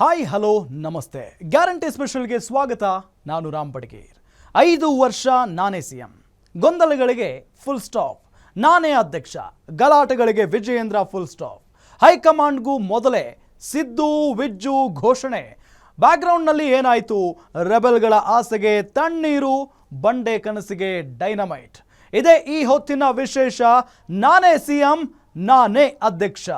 Hi hello ನಮಸ್ತೆ. Guarantee ಸ್ಪೆಷಲ್ಗೆ ಸ್ವಾಗತ. ನಾನು ರಾಮ್ ಬಡ್ಗೇರ್. 5 ವರ್ಷ ನಾನೇ ಸಿಎಂ, ಗೊಂದಲಗಳಿಗೆ ಫುಲ್ ಸ್ಟಾಪ್, ನಾನೇ ಅಧ್ಯಕ್ಷ, ಗಲಾಟೆಗಳಿಗೆ ವಿಜಯೇಂದ್ರ ಫುಲ್ ಸ್ಟಾಪ್, ಹೈಕಮಾಂಡ್ಗೂ ಮೊದಲೇ ಸಿದ್ದು ವಿಜ್ಜು ಘೋಷಣೆ. ಬ್ಯಾಕ್ಗ್ರೌಂಡ್ನಲ್ಲಿ ಏನಾಯಿತು? ರೆಬೆಲ್ಗಳ ಆಸೆಗೆ ತಣ್ಣೀರು, ಬಂಡೆ ಕನಸಿಗೆ ಡೈನಮೈಟ್. ಇದೇ ಈ ಹೊತ್ತಿನ ವಿಶೇಷ. ನಾನೇ ಸಿಎಂ, ನಾನೇ ಅಧ್ಯಕ್ಷ.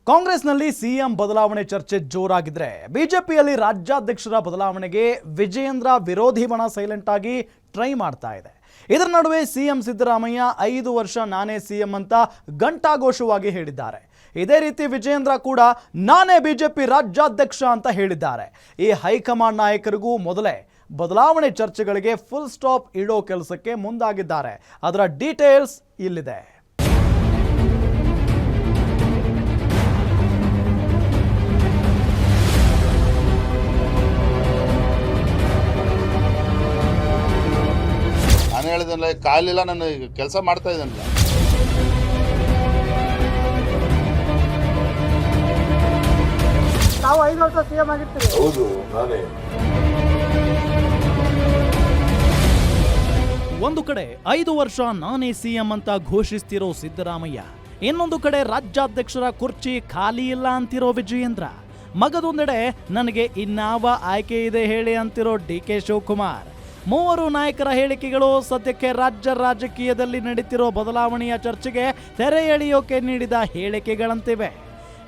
ಕಾಂಗ್ರೆಸ್ನಲ್ಲಿ ಸಿಎಂ ಬದಲಾವಣೆ ಚರ್ಚೆ ಜೋರಾಗಿದ್ರೆ, ಬಿಜೆಪಿಯಲ್ಲಿ ರಾಜ್ಯಾಧ್ಯಕ್ಷರ ಬದಲಾವಣೆಗೆ ವಿಜಯೇಂದ್ರ ವಿರೋಧಿ ಬಣ ಸೈಲೆಂಟ್ ಆಗಿ ಟ್ರೈ ಮಾಡ್ತಾ ಇದೆ. ಇದರ ನಡುವೆ ಸಿಎಂ ಸಿದ್ದರಾಮಯ್ಯ 5 ವರ್ಷ ನಾನೇ ಸಿಎಂ ಅಂತ ಘಂಟಾಘೋಷವಾಗಿ ಹೇಳಿದ್ದಾರೆ. ಇದೇ ರೀತಿ ವಿಜಯೇಂದ್ರ ಕೂಡ ನಾನೇ ಬಿಜೆಪಿ ರಾಜ್ಯಾಧ್ಯಕ್ಷ ಅಂತ ಹೇಳಿದ್ದಾರೆ. ಈ ಹೈಕಮಾಂಡ್ ನಾಯಕರಿಗೂ ಮೊದಲೇ ಬದಲಾವಣೆ ಚರ್ಚೆಗಳಿಗೆ ಫುಲ್ ಸ್ಟಾಪ್ ಇಡೋ ಕೆಲಸಕ್ಕೆ ಮುಂದಾಗಿದ್ದಾರೆ. ಅದರ ಡೀಟೇಲ್ಸ್ ಇಲ್ಲಿದೆ. ನಾನು ಹೇಳಿದಲ್ಲ, ಕಾಲಿಲ್ಲ, ನಾನು ಕೆಲಸ ಮಾಡ್ತಾ ಇದ್ದೇನಲ್ಲ. ನಾವು 5 ವರ್ಷ ಸಿಎಂ ಆಗಿರ್ತೀವಿ. ಹೌದು, ನಾನೇ. ಒಂದು ಕಡೆ 5 ವರ್ಷ ನಾನೇ ಸಿಎಂ ಅಂತ ಘೋಷಿಸ್ತಿರೋ ಸಿದ್ದರಾಮಯ್ಯ, ಇನ್ನೊಂದು ಕಡೆ ರಾಜ್ಯಾಧ್ಯಕ್ಷರ ಕುರ್ಚಿ ಖಾಲಿ ಇಲ್ಲ ಅಂತಿರೋ ವಿಜಯೇಂದ್ರ, ಮಗದೊಂದೆಡೆ ನನಗೆ ಇನ್ನಾವ ಆಯ್ಕೆ ಇದೆ ಹೇಳಿ ಅಂತಿರೋ ಡಿಕೆ ಶಿವಕುಮಾರ್. ಮೂವರು ನಾಯಕರ ಹೇಳಿಕೆಗಳು ಸದ್ಯಕ್ಕೆ ರಾಜ್ಯ ರಾಜಕೀಯದಲ್ಲಿ ನಡೀತಿರೋ ಬದಲಾವಣೆಯ ಚರ್ಚೆಗೆ ತೆರೆ ಎಳೆಯೋಕೆ ನೀಡಿದ ಹೇಳಿಕೆಗಳಂತಿವೆ.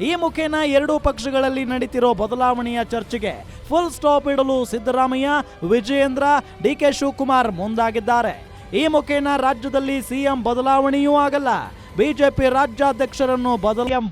ಈ ಮುಖೇನ ಎರಡೂ ಪಕ್ಷಗಳಲ್ಲಿ ನಡೀತಿರೋ ಬದಲಾವಣೆಯ ಚರ್ಚೆಗೆ ಫುಲ್ ಸ್ಟಾಪ್ ಇಡಲು ಸಿದ್ದರಾಮಯ್ಯ, ವಿಜಯೇಂದ್ರ, ಡಿಕೆ ಶಿವಕುಮಾರ್ ಮುಂದಾಗಿದ್ದಾರೆ. ಈ ಮುಖೇನ ರಾಜ್ಯದಲ್ಲಿ ಸಿಎಂ ಬದಲಾವಣೆಯೂ ಆಗಲ್ಲ, ಬಿಜೆಪಿ ರಾಜ್ಯಾಧ್ಯಕ್ಷರನ್ನು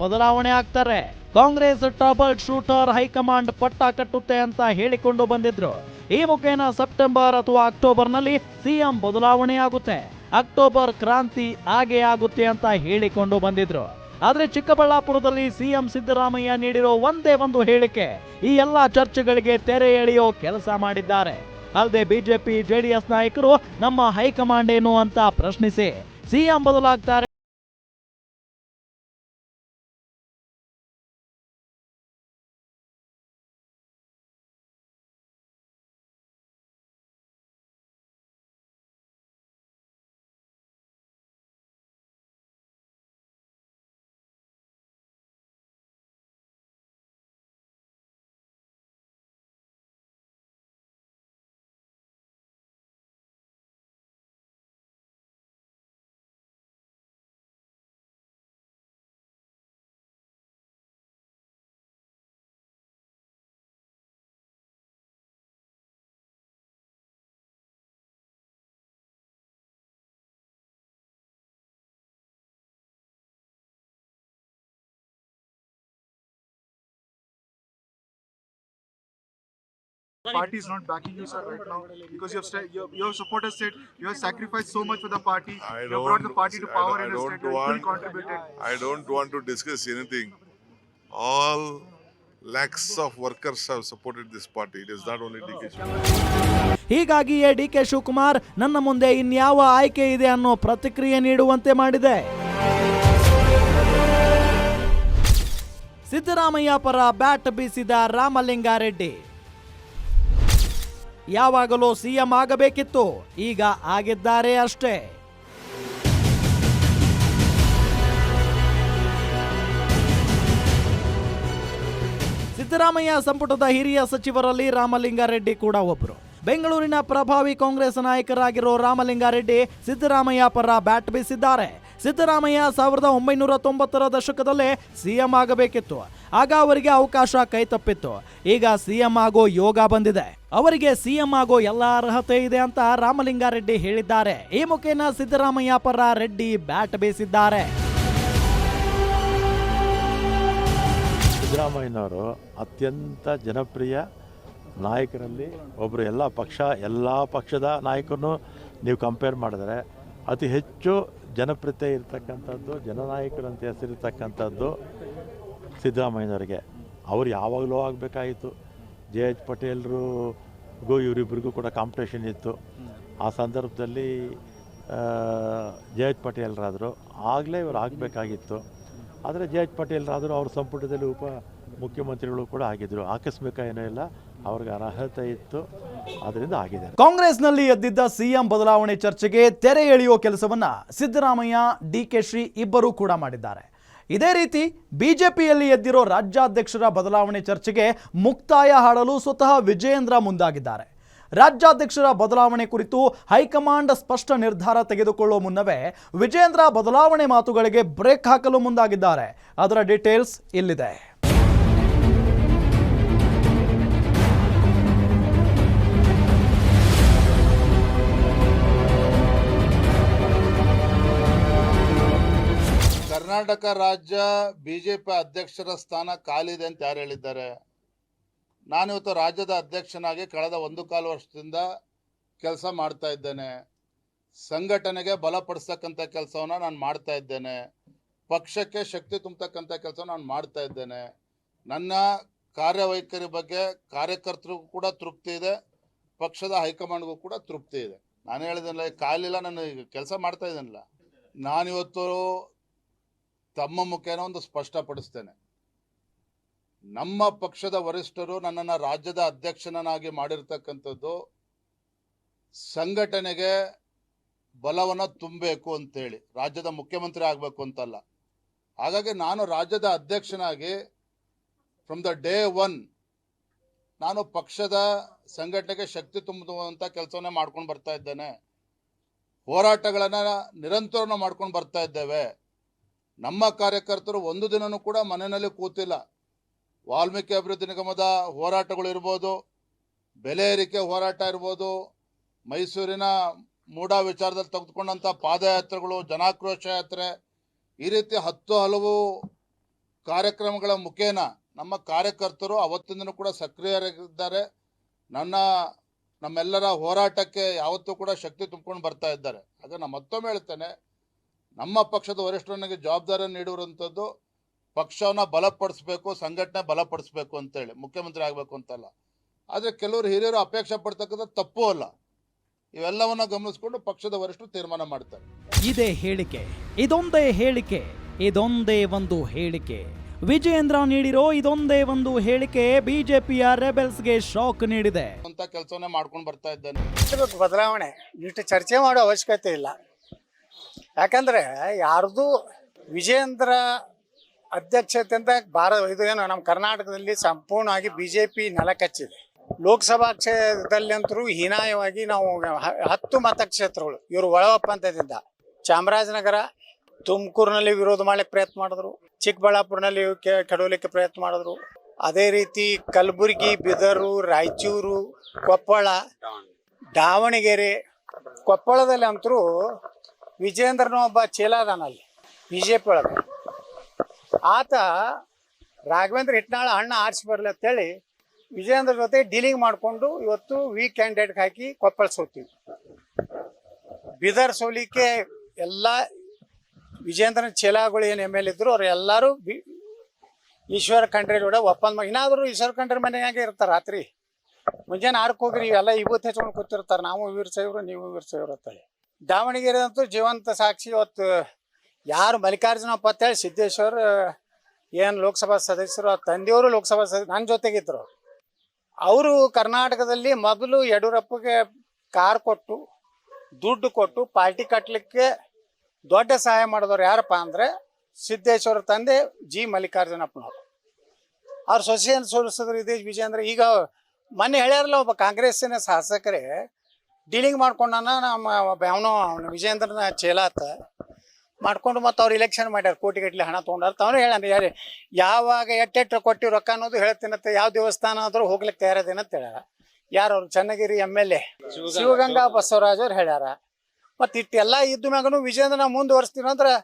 ಬದಲಾವಣೆ ಆಗ್ತಾರೆ. ಕಾಂಗ್ರೆಸ್ ಟ್ರಬಲ್ ಶೂಟರ್ ಹೈಕಮಾಂಡ್ ಪಟ್ಟ ಕಟ್ಟುತ್ತೆ ಅಂತ ಹೇಳಿಕೊಂಡು ಬಂದಿದ್ರು. ಈ ಮುಖೇನ ಸೆಪ್ಟೆಂಬರ್ ಅಥವಾ ಅಕ್ಟೋಬರ್ನಲ್ಲಿ ಸಿಎಂ ಬದಲಾವಣೆ ಆಗುತ್ತೆ, ಅಕ್ಟೋಬರ್ ಕ್ರಾಂತಿ ಆಗೇ ಆಗುತ್ತೆ ಅಂತ ಹೇಳಿಕೊಂಡು ಬಂದಿದ್ರು. ಆದ್ರೆ ಚಿಕ್ಕಬಳ್ಳಾಪುರದಲ್ಲಿ ಸಿಎಂ ಸಿದ್ದರಾಮಯ್ಯ ನೀಡಿರೋ ಒಂದೇ ಒಂದು ಹೇಳಿಕೆ ಈ ಎಲ್ಲಾ ಚರ್ಚೆಗಳಿಗೆ ತೆರೆ ಎಳೆಯೋ ಕೆಲಸ ಮಾಡಿದ್ದಾರೆ. ಅಲ್ಲದೆ ಬಿಜೆಪಿ ಜೆಡಿಎಸ್ ನಾಯಕರು ನಮ್ಮ ಹೈಕಮಾಂಡ್ ಏನು ಅಂತ ಪ್ರಶ್ನಿಸಿ CM ಬದಲಾಗ್ತಾರೆ. Party is not backing you, sir, right now because your supporters said you have sacrificed so much for the party. You have brought the party to power in the state. You fully contributed. I don't want to discuss anything. All lakhs of workers have supported this party. It is not only DK Shivakumar. ಹೀಗಾಗಿಯೇ DK Shivakumar ನನ್ನ ಮುಂದೆ ಇನ್ಯಾವ ಆಯ್ಕೆ ಇದೆ ಅನ್ನೋ ಪ್ರತಿಕ್ರಿಯೆ ನೀಡುವಂತೆ ಮಾಡಿದೆ. ಸಿದ್ದರಾಮಯ್ಯ ಪರ ಬ್ಯಾಟ್ ಬೀಸಿದ ರಾಮಲಿಂಗಾರೆಡ್ಡಿ, ಯಾವಾಗಲೂ ಸಿಎಂ ಆಗಬೇಕಿತ್ತು, ಈಗ ಆಗಿದ್ದಾರೆ ಅಷ್ಟೇ. ಸಿದ್ದರಾಮಯ್ಯ ಸಂಪುಟದ ಹಿರಿಯ ಸಚಿವರಲ್ಲಿ ರಾಮಲಿಂಗಾರೆಡ್ಡಿ ಕೂಡ ಒಬ್ಬರು. ಬೆಂಗಳೂರಿನ ಪ್ರಭಾವಿ ಕಾಂಗ್ರೆಸ್ ನಾಯಕರಾಗಿರೋ ರಾಮಲಿಂಗಾರೆಡ್ಡಿ ಸಿದ್ದರಾಮಯ್ಯ ಪರ ಬ್ಯಾಟ್ ಬೀಸಿದ್ದಾರೆ. ಸಿದ್ದರಾಮಯ್ಯ 1990ರ ದಶಕದಲ್ಲೇ ಸಿಎಂ ಆಗಬೇಕಿತ್ತು, ಆಗ ಅವರಿಗೆ ಅವಕಾಶ ಕೈತಪ್ಪಿತ್ತು. ಈಗ ಸಿಎಂ ಆಗೋ ಯೋಗ ಬಂದಿದೆ, ಅವರಿಗೆ ಸಿಎಂ ಆಗೋ ಎಲ್ಲ ಅರ್ಹತೆ ಇದೆ ಅಂತ ರಾಮಲಿಂಗಾರೆಡ್ಡಿ ಹೇಳಿದ್ದಾರೆ. ಈ ಮುಖೇನ ಸಿದ್ದರಾಮಯ್ಯ ಪರ ರೆಡ್ಡಿ ಬ್ಯಾಟ್ ಬೀಸಿದ್ದಾರೆ. ಸಿದ್ದರಾಮಯ್ಯನವರು ಅತ್ಯಂತ ಜನಪ್ರಿಯ ನಾಯಕರಲ್ಲಿ ಒಬ್ಬರು. ಎಲ್ಲ ಪಕ್ಷದ ನಾಯಕರನ್ನು ನೀವು ಕಂಪೇರ್ ಮಾಡಿದರೆ ಅತಿ ಹೆಚ್ಚು ಜನಪ್ರಿಯತೆ ಇರತಕ್ಕಂಥದ್ದು, ಜನನಾಯಕರಂತ ಹೆಸರಿರ್ತಕ್ಕಂಥದ್ದು ಸಿದ್ದರಾಮಯ್ಯನವರಿಗೆ. ಅವರು ಯಾವಾಗಲೂ ಆಗಬೇಕಾಯಿತು. ಜೆ ಎಚ್ ಪಟೇಲರು ಇವರಿಬ್ಬರಿಗೂ ಕೂಡ ಕಾಂಪಿಟೇಷನ್ ಇತ್ತು. ಆ ಸಂದರ್ಭದಲ್ಲಿ ಜಯಂತ್ ಪಟೇಲ್ರಾದರು, ಆಗಲೇ ಇವರು ಆಗಬೇಕಾಗಿತ್ತು. ಆದರೆ ಜಯಂತ್ ಪಟೇಲ್ರಾದರು ಅವ್ರ ಸಂಪುಟದಲ್ಲಿ ಉಪ ಮುಖ್ಯಮಂತ್ರಿಗಳು ಕೂಡ ಆಗಿದ್ದರು. ಆಕಸ್ಮಿಕ ಏನೂ ಇಲ್ಲ, ಅವ್ರಿಗೆ ಅರ್ಹತೆ ಇತ್ತು, ಅದರಿಂದ ಆಗಿದೆ. ಕಾಂಗ್ರೆಸ್ನಲ್ಲಿ ಎದ್ದಿದ್ದ ಸಿಎಂ ಬದಲಾವಣೆ ಚರ್ಚೆಗೆ ತೆರೆ ಎಳೆಯುವ ಕೆಲಸವನ್ನ ಸಿದ್ದರಾಮಯ್ಯ, ಡಿ.ಕೆ.ಶಿ ಇಬ್ಬರೂ ಕೂಡ ಮಾಡಿದ್ದಾರೆ. ಇದೇ ರೀತಿ ಬಿಜೆಪಿಯಲ್ಲಿ ಎದ್ದಿರೋ ರಾಜ್ಯಾಧ್ಯಕ್ಷರ ಬದಲಾವಣೆ ಚರ್ಚೆಗೆ ಮುಕ್ತಾಯ ಹಾಡಲು ಸ್ವತಃ ವಿಜಯೇಂದ್ರ ಮುಂದಾಗಿದ್ದಾರೆ. ರಾಜ್ಯಾಧ್ಯಕ್ಷರ ಬದಲಾವಣೆ ಕುರಿತು ಹೈಕಮಾಂಡ್ ಸ್ಪಷ್ಟ ನಿರ್ಧಾರ ತೆಗೆದುಕೊಳ್ಳುವ ಮುನ್ನವೇ ವಿಜಯೇಂದ್ರ ಬದಲಾವಣೆ ಮಾತುಗಳಿಗೆ ಬ್ರೇಕ್ ಹಾಕಲು ಮುಂದಾಗಿದ್ದಾರೆ. ಅದರ ಡೀಟೇಲ್ಸ್ ಇಲ್ಲಿದೆ. ಕರ್ನಾಟಕ ರಾಜ್ಯ ಬಿಜೆಪಿ ಅಧ್ಯಕ್ಷರ ಸ್ಥಾನ ಖಾಲಿದೆ ಅಂತ ಯಾರು ಹೇಳಿದ್ದಾರೆ? ನಾನಿವತ್ತು ರಾಜ್ಯದ ಅಧ್ಯಕ್ಷನಾಗಿ ಕಳೆದ 1.25 ವರ್ಷದಿಂದ ಕೆಲಸ ಮಾಡ್ತಾ ಇದ್ದೇನೆ. ಸಂಘಟನೆಗೆ ಬಲಪಡಿಸ್ತಕ್ಕಂಥ ಕೆಲಸವನ್ನು ನಾನು ಮಾಡ್ತಾ ಇದ್ದೇನೆ. ಪಕ್ಷಕ್ಕೆ ಶಕ್ತಿ ತುಂಬತಕ್ಕಂಥ ಕೆಲಸ ನಾನು ಮಾಡ್ತಾ ಇದ್ದೇನೆ. ನನ್ನ ಕಾರ್ಯವೈಖರಿ ಬಗ್ಗೆ ಕಾರ್ಯಕರ್ತರಿಗೂ ಕೂಡ ತೃಪ್ತಿ ಇದೆ, ಪಕ್ಷದ ಹೈಕಮಾಂಡ್ಗೂ ಕೂಡ ತೃಪ್ತಿ ಇದೆ. ನಾನು ಹೇಳಿದೆನಲ್ಲ, ಕಾಲಿಲ್ಲ, ನಾನು ಕೆಲಸ ಮಾಡ್ತಾ ಇದ್ದೇನಲ್ಲ. ನಾನಿವತ್ತು ತಮ್ಮ ಮುಖೇನ ಒಂದು ಸ್ಪಷ್ಟಪಡಿಸ್ತೇನೆ. ನಮ್ಮ ಪಕ್ಷದ ವರಿಷ್ಠರು ನನ್ನನ್ನು ರಾಜ್ಯದ ಅಧ್ಯಕ್ಷನಾಗಿ ಮಾಡಿರ್ತಕ್ಕಂಥದ್ದು ಸಂಘಟನೆಗೆ ಬಲವನ್ನು ತುಂಬಬೇಕು ಅಂತೇಳಿ, ರಾಜ್ಯದ ಮುಖ್ಯಮಂತ್ರಿ ಆಗಬೇಕು ಅಂತಲ್ಲ. ಹಾಗಾಗಿ ನಾನು ರಾಜ್ಯದ ಅಧ್ಯಕ್ಷನಾಗಿ ಫ್ರಮ್ ದ ಡೇ 1 ನಾನು ಪಕ್ಷದ ಸಂಘಟನೆಗೆ ಶಕ್ತಿ ತುಂಬುವಂಥ ಕೆಲಸವನ್ನೇ ಮಾಡ್ಕೊಂಡು ಬರ್ತಾ ಇದ್ದೇನೆ. ಹೋರಾಟಗಳನ್ನು ನಿರಂತರ ಮಾಡ್ಕೊಂಡು ಬರ್ತಾ ಇದ್ದೇವೆ. ನಮ್ಮ ಕಾರ್ಯಕರ್ತರು ಒಂದು ದಿನನೂ ಕೂಡ ಮನೆಯಲ್ಲಿ ಕೂತಿಲ್ಲ. ವಾಲ್ಮೀಕಿ ಅಭಿವೃದ್ಧಿ ನಿಗಮದ ಹೋರಾಟಗಳು ಇರ್ಬೋದು, ಬೆಲೆ ಏರಿಕೆ ಹೋರಾಟ ಇರ್ಬೋದು, ಮೈಸೂರಿನ ಮೂಡಾ ವಿಚಾರದಲ್ಲಿ ತೆಗೆದುಕೊಂಡಂಥ ಪಾದಯಾತ್ರೆಗಳು, ಜನಾಕ್ರೋಶ ಯಾತ್ರೆ, ಈ ರೀತಿ ಹಲವು ಕಾರ್ಯಕ್ರಮಗಳ ಮುಖೇನ ನಮ್ಮ ಕಾರ್ಯಕರ್ತರು ಅವತ್ತಿಂದನೂ ಕೂಡ ಸಕ್ರಿಯರಾಗಿದ್ದಾರೆ. ನಮ್ಮೆಲ್ಲರ ಹೋರಾಟಕ್ಕೆ ಯಾವತ್ತೂ ಕೂಡ ಶಕ್ತಿ ತುಂಬಿಕೊಂಡು ಬರ್ತಾ ಇದ್ದಾರೆ. ಆಗ ನಾನು ಮತ್ತೊಮ್ಮೆ ಹೇಳ್ತೇನೆ, ನಮ್ಮ ಪಕ್ಷದ ವರಿಷ್ಠನಿಗೆ ಜವಾಬ್ದಾರಿಯನ್ನು ನೀಡಿರುವಂಥದ್ದು ಪಕ್ಷವನ್ನು ಬಲಪಡಿಸಬೇಕು, ಸಂಘಟನೆ ಬಲಪಡಿಸಬೇಕು ಅಂತೇಳಿ, ಮುಖ್ಯಮಂತ್ರಿ ಆಗಬೇಕು ಅಂತಲ್ಲ. ಆದರೆ ಕೆಲವರು ಹಿರಿಯರು ಅಪೇಕ್ಷೆ ಪಡ್ತಕ್ಕಂಥ ತಪ್ಪೂ ಅಲ್ಲ. ಇವೆಲ್ಲವನ್ನ ಗಮನಿಸಿಕೊಂಡು ಪಕ್ಷದ ವರಿಷ್ಠರು ತೀರ್ಮಾನ ಮಾಡ್ತಾರೆ. ಇದೇ ಹೇಳಿಕೆ, ಇದೊಂದೇ ಹೇಳಿಕೆ, ಇದೊಂದೇ ಒಂದು ಹೇಳಿಕೆ. ವಿಜಯೇಂದ್ರ ನೀಡಿರೋ ಇದೊಂದೇ ಒಂದು ಹೇಳಿಕೆ ಬಿಜೆಪಿಯ ರೆಬೆಲ್ಸ್ಗೆ ಶಾಕ್ ನೀಡಿದೆ ಅಂತ ಕೆಲಸವನ್ನೇ ಮಾಡ್ಕೊಂಡು ಬರ್ತಾ ಇದ್ದೇನೆ. ಬದಲಾವಣೆ ಇಷ್ಟು ಚರ್ಚೆ ಮಾಡೋ ಅವಶ್ಯಕತೆ ಇಲ್ಲ. ಯಾಕಂದ್ರೆ ಯಾರ್ದು ವಿಜಯೇಂದ್ರ ಅಧ್ಯಕ್ಷತೆಯಿಂದ ಇದು ಏನು ನಮ್ಮ ಕರ್ನಾಟಕದಲ್ಲಿ ಸಂಪೂರ್ಣವಾಗಿ ಬಿಜೆಪಿ ನೆಲಕಚ್ಚಿದೆ. ಲೋಕಸಭಾ ಕ್ಷೇತ್ರದಲ್ಲಂತರೂ ಹೀನಾಯವಾಗಿ ನಾವು 10 ಮತಕ್ಷೇತ್ರಗಳು ಇವರು ಒಳ ಒಪ್ಪಂದದಿಂದ ಚಾಮರಾಜನಗರ, ತುಮಕೂರಿನಲ್ಲಿ ವಿರೋಧ ಮಾಡಲಿಕ್ಕೆ ಪ್ರಯತ್ನ ಮಾಡಿದ್ರು, ಚಿಕ್ಕಬಳ್ಳಾಪುರನಲ್ಲಿ ಕೆಡವಲಿಕ್ಕೆ ಪ್ರಯತ್ನ ಮಾಡಿದ್ರು, ಅದೇ ರೀತಿ ಕಲಬುರಗಿ, ಬಿದರು, ರಾಯಚೂರು, ಕೊಪ್ಪಳ, ದಾವಣಗೆರೆ. ಕೊಪ್ಪಳದಲ್ಲಿ ಅಂತರೂ ವಿಜಯೇಂದ್ರನ ಒಬ್ಬ ಚೇಲಾದಾನಲ್ಲಿ ಬಿಜೆಪಿ ಒಳಗೆ. ಆತ ರಾಘವೇಂದ್ರ ಹಿಟ್ನಾಳ ಅಣ್ಣ ಆರಿಸಿ ಬರಲಿ ಅಂತೇಳಿ ವಿಜಯೇಂದ್ರ ಜೊತೆ ಡೀಲಿಂಗ್ ಮಾಡಿಕೊಂಡು ಇವತ್ತು ಕ್ಯಾಂಡಿಡೇಟ್ಗೆ ಹಾಕಿ ಕೊಪ್ಪಳ ಸೋತೀವಿ. ಬಿದರ್ ಸೋಲಿಕ್ಕೆ ಎಲ್ಲ ವಿಜಯೇಂದ್ರನ ಚೇಲಾಗಳು ಏನು MLA ಇದ್ರು ಅವ್ರು ಎಲ್ಲರೂ ಈಶ್ವರ ಖಂಡ್ರೆ ಕೂಡ ಒಪ್ಪಂದ ಇನ್ನಾದರೂ ಈಶ್ವರ ಖಂಡ್ರೆ ಮನೆಯಾಗೆ ಇರ್ತಾರೆ. ರಾತ್ರಿ ಮುಂಜಾನೆ 6ಕ್ಕೆ ಹೋಗ್ರಿ ಎಲ್ಲ ಇವತ್ತು ಹೆಚ್ಕೊಂಡು ಕೂತಿರ್ತಾರೆ, ನಾವು ವೀರ ಸಾಹೇಬ್ರು ನೀವು ವೀರ ಸಾಹೇಬ್ರು ಅಂತೇಳಿ. ದಾವಣಗೆರೆ ಅಂತೂ ಜೀವಂತ ಸಾಕ್ಷಿ. ಇವತ್ತು ಯಾರು ಮಲ್ಲಿಕಾರ್ಜುನಪ್ಪ ಅಂತೇಳಿ ಸಿದ್ದೇಶ್ವರ್ ಏನು ಲೋಕಸಭಾ ಸದಸ್ಯರು, ತಂದೆಯವರು ಲೋಕಸಭಾ ಸದಸ್ಯರು ನನ್ನ ಜೊತೆಗಿದ್ರು. ಅವರು ಕರ್ನಾಟಕದಲ್ಲಿ ಮೊದಲು ಯಡಿಯೂರಪ್ಪಗೆ ಕಾರ್ ಕೊಟ್ಟು ದುಡ್ಡು ಕೊಟ್ಟು ಪಾರ್ಟಿ ಕಟ್ಟಲಿಕ್ಕೆ ದೊಡ್ಡ ಸಹಾಯ ಮಾಡಿದವ್ರು ಯಾರಪ್ಪ ಅಂದರೆ ಸಿದ್ದೇಶ್ವರ ತಂದೆ ಜಿ ಮಲ್ಲಿಕಾರ್ಜುನಪ್ಪನವರು. ಅವ್ರ ಸೊಸೆಯನ್ನು ಸೋಲಿಸಿದ್ರು ಇದೇ ವಿಜಯೇಂದ್ರ. ಈಗ ಮೊನ್ನೆ ಹೇಳ್ಯಾರಲ್ಲ, ಒಬ್ಬ ಕಾಂಗ್ರೆಸ್ಸಿನ ಶಾಸಕರೇ ಡೀಲಿಂಗ್ ಮಾಡ್ಕೊಂಡಾನ ನಮ್ಮ ಅವನು ವಿಜಯೇಂದ್ರನ ಚೇಲಾತ ಮಾಡ್ಕೊಂಡು ಮತ್ತು ಅವ್ರು ಇಲೆಕ್ಷನ್ ಮಾಡ್ಯಾರ, ಕೋಟಿಗಟ್ಟಲೆ ಹಣ ತೊಗೊಂಡಾರ. ತಾವೇ ಹೇಳ್ಯಾನ ಯಾರು ಯಾವಾಗ ಎಟ್ಟೆಟ್ಟು ಕೊಟ್ಟಿವಿ ರೊಕ್ಕ ಅನ್ನೋದು ಹೇಳ್ತೀನಂತೆ, ಯಾವ ದೇವಸ್ಥಾನ ಆದರೂ ಹೋಗ್ಲಿಕ್ಕೆ ತಯಾರದೇನಂತ ಹೇಳ್ಯಾರ. ಯಾರು ಅವ್ರು ಚನ್ನಗಿರಿ MLA ಶಿವಗಂಗಾ ಬಸವರಾಜ್ ಅವ್ರು ಹೇಳ್ಯಾರ. ಮತ್ತು ಇಟ್ಟೆಲ್ಲ ಇದ್ದ ಮ್ಯಾಗೂ ವಿಜಯೇಂದ್ರನ ಮುಂದುವರಿಸ್ತೀವಿ ಅಂದ್ರೆ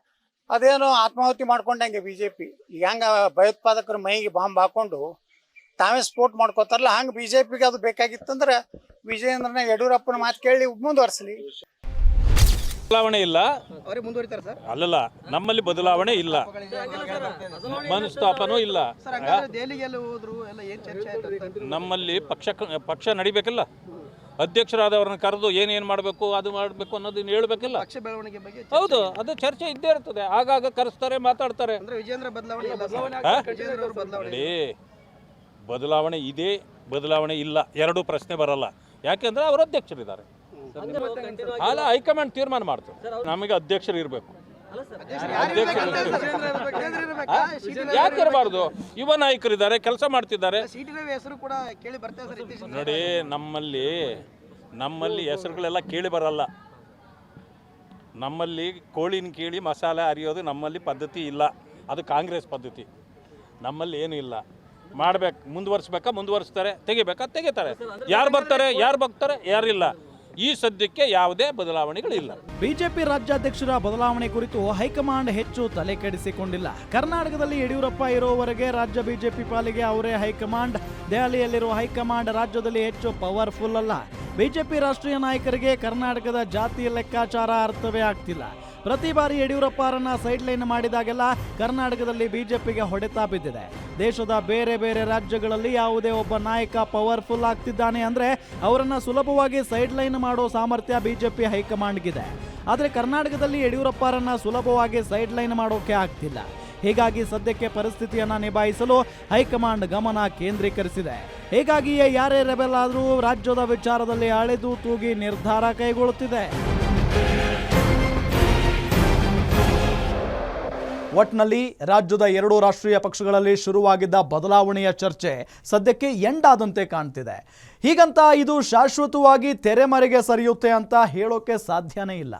ಅದೇನೋ ಆತ್ಮಾಹುತಿ ಮಾಡ್ಕೊಂಡಂಗೆ BJP. ಈಗ ಹಂಗೆ ಭಯೋತ್ಪಾದಕರ ಮೈಗೆ ಬಾಂಬ್ ಹಾಕೊಂಡು ತಾವೇ ಸ್ಫೋಟ್ ಮಾಡ್ಕೋತಾರಲ್ಲ, ಹಂಗೆ BJPಗೆ ಅದು ಬೇಕಾಗಿತ್ತಂದ್ರೆ ವಿಜಯೇಂದ್ರನ ಯಡಿಯೂರಪ್ಪನ ಮಾತು ಕೇಳಿ ಮುಂದುವರಿಸಲಿ. ಬದಲಾವಣೆ ಇಲ್ಲ. ಅವರೇ ಮುಂದುವರಿತಾರೆ ಸರ್. ಅಲ್ಲಲ್ಲ, ನಮ್ಮಲ್ಲಿ ಬದಲಾವಣೆ ಇಲ್ಲ, ಮನಸ್ತಾಪನೂ ಇಲ್ಲ. ಸರ್ ಹಂಗಾದ್ರೆ ದೆಹಲಿಗೆ ಎಲ್ಲ ಹೋದ್ರು ಎಲ್ಲ ಏನ್ ಚರ್ಚೆ ಆಯ್ತು? ನಮ್ಮಲ್ಲಿ ಪಕ್ಷ ನಡಿಬೇಕಲ್ಲ, ಅಧ್ಯಕ್ಷರಾದವ್ರನ್ನ ಕರೆದು ಏನೇನು ಮಾಡಬೇಕು ಅದು ಮಾಡಬೇಕು ಅನ್ನೋದನ್ನ ಹೇಳ್ಬೇಕಿಲ್ಲ. ಪಕ್ಷ ಬೆಳವಣಿಗೆ ಬಗ್ಗೆ ಹೌದು, ಅದು ಚರ್ಚೆ ಇದ್ದೇ ಇರ್ತದೆ. ಆಗಾಗ ಕರೆಸ್ತಾರೆ, ಮಾತಾಡ್ತಾರೆ. ಅಂದ್ರೆ ವಿಜೇಂದ್ರ ಬದಲಾವಣೆ ಇಲ್ಲ. ವಿಜೇಂದ್ರ ಅವರು ಬದಲಾವಣೆ ನೋಡಿ, ಬದಲಾವಣೆ ಇದೆ, ಬದಲಾವಣೆ ಇಲ್ಲ, ಎರಡೂ ಪ್ರಶ್ನೆ ಬರಲ್ಲ. ಯಾಕೆಂದ್ರೆ ಅವರು ಅಧ್ಯಕ್ಷರಿದ್ದಾರೆ. ಅಲ್ಲ, ಹೈಕಮಾಂಡ್ ತೀರ್ಮಾನ ಮಾಡ್ತಾರೆ. ನಮಗೆ ಅಧ್ಯಕ್ಷರು ಇರಬೇಕು. ಯಾಕೆ ಇರಬಾರ್ದು? ಯುವ ನಾಯಕರಿದ್ದಾರೆ, ಕೆಲಸ ಮಾಡ್ತಿದ್ದಾರೆ. ಸಿಟಿ ರವಿ ಹೆಸರು ಕೂಡ ಕೇಳಿ ಬರ್ತಾ ಸರ್ ಇತ್ತೀಚೆಗೆ. ನೋಡಿ, ನಮ್ಮಲ್ಲಿ ಹೆಸರುಗಳೆಲ್ಲ ಕೇಳಿ ಬರಲ್ಲ. ನಮ್ಮಲ್ಲಿ ಕೋಳಿನ ಕೇಳಿ ಮಸಾಲೆ ಅರಿಯೋದು ನಮ್ಮಲ್ಲಿ ಪದ್ಧತಿ ಇಲ್ಲ. ಅದು ಕಾಂಗ್ರೆಸ್ ಪದ್ಧತಿ. ನಮ್ಮಲ್ಲಿ ಏನೂ ಇಲ್ಲ. ಮಾಡ್ಬೇಕು, ಮುಂದುವರಿಸ್ತಾರೆ, ತೆಗಿತಾರೆ. ಯಾರು ಬರ್ತಾರೆ, ಯಾರಿಲ್ಲ. ಈ ಸದ್ಯಕ್ಕೆ ಯಾವುದೇ ಬದಲಾವಣೆಗಳಿಲ್ಲ. ಬಿಜೆಪಿ ರಾಜ್ಯಾಧ್ಯಕ್ಷರ ಬದಲಾವಣೆ ಕುರಿತು ಹೈಕಮಾಂಡ್ ಹೆಚ್ಚು ತಲೆ ಕೆಡಿಸಿಕೊಂಡಿಲ್ಲ. ಕರ್ನಾಟಕದಲ್ಲಿ ಯಡಿಯೂರಪ್ಪ ಇರೋವರೆಗೆ ರಾಜ್ಯ ಬಿಜೆಪಿ ಪಾಲಿಗೆ ಅವರೇ ಹೈಕಮಾಂಡ್. ದೆಹಲಿಯಲ್ಲಿರುವ ಹೈಕಮಾಂಡ್ ರಾಜ್ಯದಲ್ಲಿ ಹೆಚ್ಚು ಪವರ್ಫುಲ್ ಅಲ್ಲ. ಬಿಜೆಪಿ ರಾಷ್ಟ್ರೀಯ ನಾಯಕರಿಗೆ ಕರ್ನಾಟಕದ ಜಾತಿ ಲೆಕ್ಕಾಚಾರ ಅರ್ಥವೇ ಆಗ್ತಿಲ್ಲ. ಪ್ರತಿ ಬಾರಿ ಯಡಿಯೂರಪ್ಪರನ್ನ ಸೈಡ್ ಲೈನ್ ಮಾಡಿದಾಗೆಲ್ಲ ಕರ್ನಾಟಕದಲ್ಲಿ ಬಿಜೆಪಿಗೆ ಹೊಡೆತ ಬಿದ್ದಿದೆ. ದೇಶದ ಬೇರೆ ಬೇರೆ ರಾಜ್ಯಗಳಲ್ಲಿ ಯಾವುದೇ ಒಬ್ಬ ನಾಯಕ ಪವರ್ಫುಲ್ ಆಗ್ತಿದ್ದಾನೆ ಅಂದ್ರೆ ಅವರನ್ನ ಸುಲಭವಾಗಿ ಸೈಡ್ ಲೈನ್ ಮಾಡೋ ಸಾಮರ್ಥ್ಯ ಬಿಜೆಪಿ ಹೈಕಮಾಂಡ್ಗಿದೆ. ಆದರೆ ಕರ್ನಾಟಕದಲ್ಲಿ ಯಡಿಯೂರಪ್ಪರನ್ನ ಸುಲಭವಾಗಿ ಸೈಡ್ ಲೈನ್ ಮಾಡೋಕೆ ಆಗ್ತಿಲ್ಲ. ಹೀಗಾಗಿ ಸದ್ಯಕ್ಕೆ ಪರಿಸ್ಥಿತಿಯನ್ನ ನಿಭಾಯಿಸಲು ಹೈಕಮಾಂಡ್ ಗಮನ ಕೇಂದ್ರೀಕರಿಸಿದೆ. ಹೀಗಾಗಿಯೇ ಯಾರೇ ರೆಬೆಲ್ ಆದರೂ ರಾಜ್ಯದ ವಿಚಾರದಲ್ಲಿ ಅಳೆದು ತೂಗಿ ನಿರ್ಧಾರ ಕೈಗೊಳ್ಳುತ್ತಿದೆ. ಒಟ್ನಲ್ಲಿ ರಾಜ್ಯದ ಎರಡೂ ರಾಷ್ಟ್ರೀಯ ಪಕ್ಷಗಳಲ್ಲಿ ಶುರುವಾಗಿದ್ದ ಬದಲಾವಣೆಯ ಚರ್ಚೆ ಸದ್ಯಕ್ಕೆ ಎಂಡ್ ಆದಂತೆ ಕಾಣ್ತಿದೆ. ಹೀಗಂತ ಇದು ಶಾಶ್ವತವಾಗಿ ತೆರೆಮರೆಗೆ ಸರಿಯುತ್ತೆ ಅಂತ ಹೇಳೋಕೆ ಸಾಧ್ಯನೇ ಇಲ್ಲ.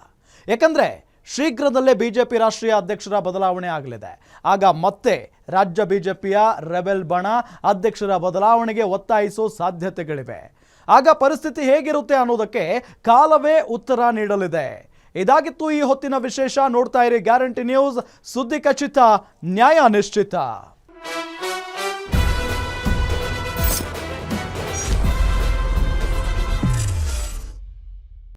ಯಾಕಂದ್ರೆ ಶೀಘ್ರದಲ್ಲೇ ಬಿಜೆಪಿ ರಾಷ್ಟ್ರೀಯ ಅಧ್ಯಕ್ಷರ ಬದಲಾವಣೆ ಆಗಲಿದೆ. ಆಗ ಮತ್ತೆ ರಾಜ್ಯ ಬಿಜೆಪಿಯ ರೆಬೆಲ್ ಬಣ ಅಧ್ಯಕ್ಷರ ಬದಲಾವಣೆಗೆ ಒತ್ತಾಯಿಸೋ ಸಾಧ್ಯತೆಗಳಿವೆ. ಆಗ ಪರಿಸ್ಥಿತಿ ಹೇಗಿರುತ್ತೆ ಅನ್ನೋದಕ್ಕೆ ಕಾಲವೇ ಉತ್ತರ ನೀಡಲಿದೆ. ಇದಾಗಿತ್ತು ಈ ಹೊತ್ತಿನ ವಿಶೇಷ. ನೋಡ್ತಾ ಇರಿ ಗ್ಯಾರಂಟಿ ನ್ಯೂಸ್, ಸುದ್ದಿ ಖಚಿತ, ನ್ಯಾಯ ನಿಶ್ಚಿತ.